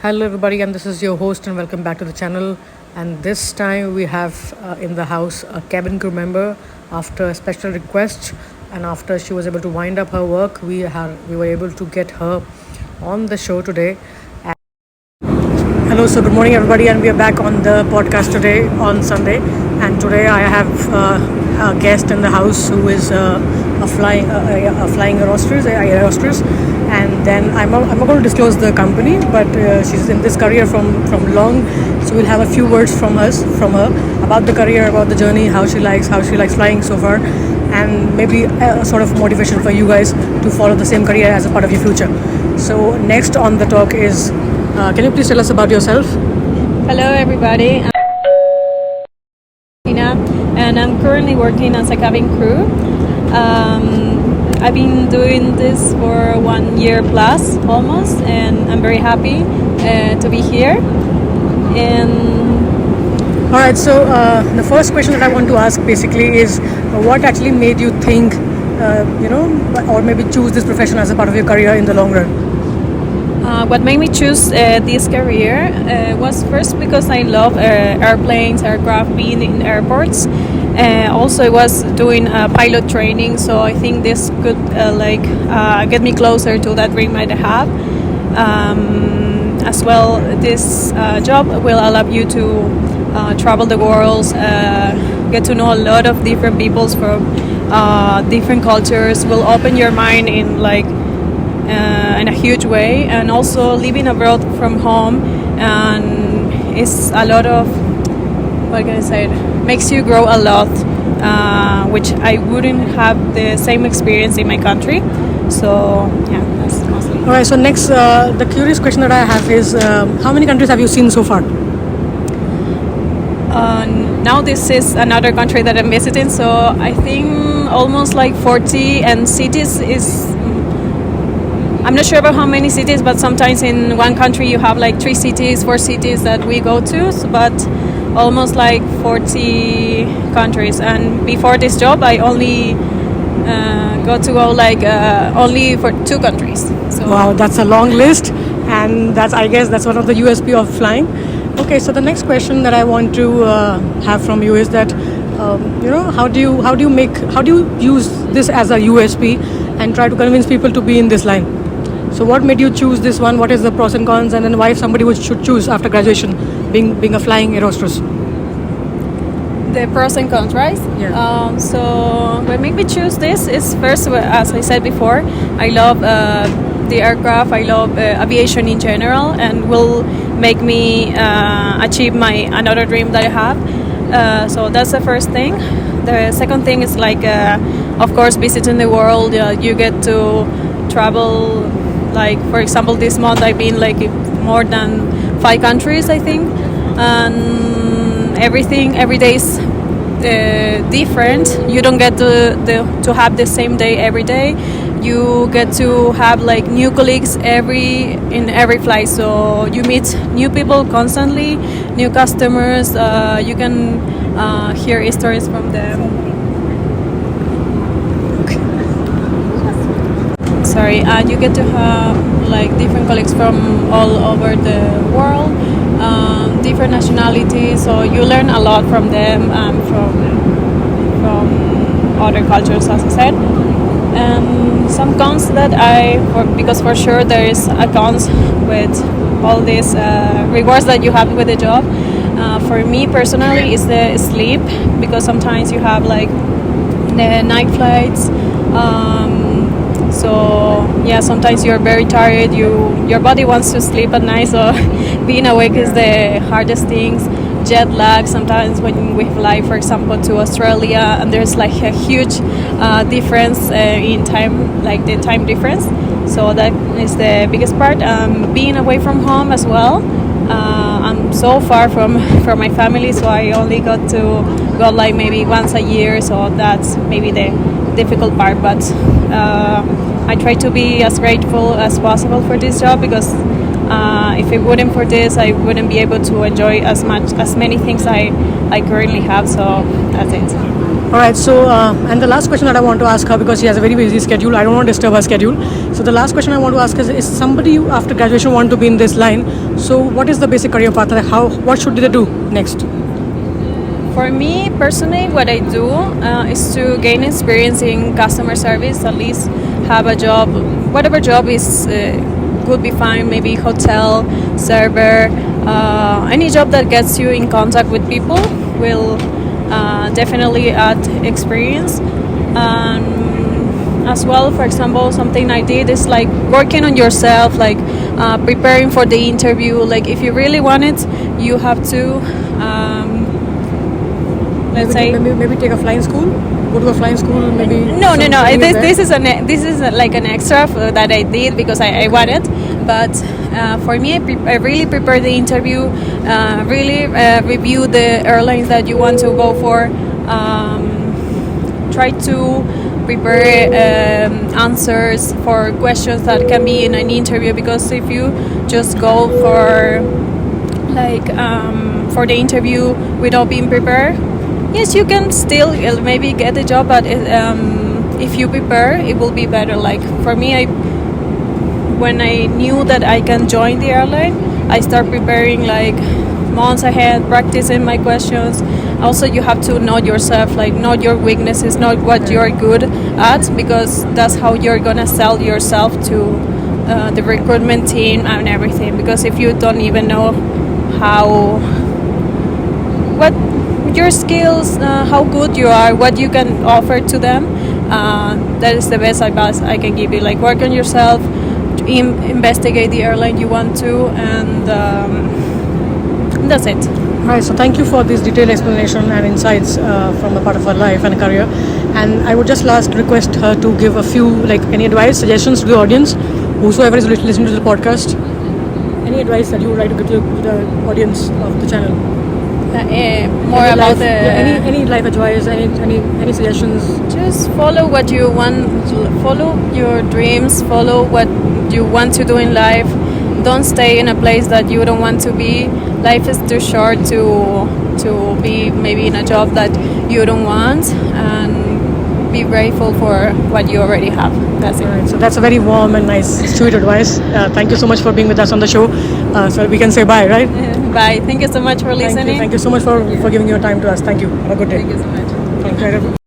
Hello, everybody, and this is your host, and welcome back to the channel. And this time we have in the house a cabin crew member. After a special request, and after she was able to wind up her work, we were able to get her on the show today. Hello, so good morning, everybody, and we are back on the podcast today on Sunday. And today I have a guest in the house who is a flying air hostess. And then I'm not going to disclose the company, but she's in this career from long. So we'll have a few words from her about the career, about the journey, how she likes flying so far, and maybe a sort of motivation for you guys to follow the same career as a part of your future. So next on the talk is, can you please tell us about yourself? Hello everybody, I'm Tina and I'm currently working as a cabin crew. I've been doing this for 1 year plus almost, and I'm very happy to be here. All right, so the first question that I want to ask basically is what actually made you think, or maybe choose this profession as a part of your career in the long run? What made me choose this career was first because I love airplanes, aircraft, being in airports. Also, I was doing pilot training, so I think this could get me closer to that dream I have. As well, this job will allow you to travel the world, get to know a lot of different peoples from different cultures. Will open your mind in a huge way, and also living abroad from home, and it's a lot of, what can I say, makes you grow a lot, which I wouldn't have the same experience in my country. So yeah, that's mostly. All right, so next, the curious question that I have is, how many countries have you seen so far? Now this is another country that I'm visiting, so I think almost 40, and cities is, I'm not sure about how many cities, but sometimes in one country you have 3 cities, 4 cities that we go to, but almost 40 countries. And before this job, I only only for 2 countries. So wow, that's a long list, and I guess that's one of the USP of flying. Okay, so the next question that I want to have from you is that how do you use this as a USP and try to convince people to be in this line? So what made you choose this one? What is the pros and cons, and then why somebody should choose after graduation being a flying air hostess? The pros and cons, right? Yeah. So what made me choose this is first, as I said before, I love the aircraft. I love aviation in general, and will make me achieve another dream that I have. So that's the first thing. The second thing is of course, visiting the world. You get to travel. For example, this month I've been more than 5 countries, I think, and every day is different. You don't get to have the same day every day. You get to have new colleagues in every flight, so you meet new people constantly, new customers. You can hear stories from them. Sorry, you get to have different colleagues from all over the world, different nationalities. So you learn a lot from them, from other cultures, as I said. Some cons that because for sure there is a cons with all these rewards that you have with the job. For me personally, is the sleep, because sometimes you have the night flights. So yeah, sometimes you're very tired. Your body wants to sleep at night. So being awake is the hardest things. Jet lag. Sometimes when we fly, for example, to Australia, and there's a huge difference in time, the time difference. So that is the biggest part. Being away from home as well. I'm so far from my family, so I only got to go maybe once a year. So that's maybe the difficult part, but I try to be as grateful as possible for this job, because if it wouldn't for this, I wouldn't be able to enjoy as many things I currently have. So that's it. All right. So, and the last question that I want to ask her, because she has a very busy schedule, I don't want to disturb her schedule. So, the last question I want to ask is somebody who after graduation want to be in this line. So, what is the basic career path? Like what should they do next? For me personally, what I do is to gain experience in customer service. At least have a job, whatever job is would be fine. Maybe hotel, server, any job that gets you in contact with people will definitely add experience. As well, for example, something I did is like working on yourself, like preparing for the interview. Like if you really want it, you have to maybe take a flying school. Go to a flying school. Maybe no. This is like an extra that I did because I wanted. But for me, I really prepare the interview. Really review the airlines that you want to go for. Try to prepare answers for questions that can be in an interview, because if you just go for for the interview without being prepared, yes, you can still maybe get the job, but if you prepare, it will be better. Like for me, when I knew that I can join the airline, I start preparing like months ahead, practicing my questions. Also, you have to know yourself, like know your weaknesses, know what you're good at, because that's how you're gonna sell yourself to the recruitment team and everything. Because if you don't even know what your skills, how good you are, what you can offer to them, that is the best advice I can give you. Like work on yourself, investigate the airline you want to, and that's it. Right, so thank you for this detailed explanation and insights from a part of her life and career. And I would just last request her to give a few, like any advice, suggestions to the audience, whosoever is listening to the podcast. Any advice that you would like to give to the audience of the channel? More about any life advice, any suggestions? Just follow what you want, follow your dreams, follow what you want to do in life. Don't stay in a place that you don't want to be. Life is too short to be maybe in a job that you don't want, and be grateful for what you already have. That's it. Right, so that's a very warm and nice, sweet advice. Thank you so much for being with us on the show. So we can say bye, right? Bye. Thank you so much for listening. Thank you so much for giving your time to us. Thank you. Have a good day. Thank you so much. Thank you.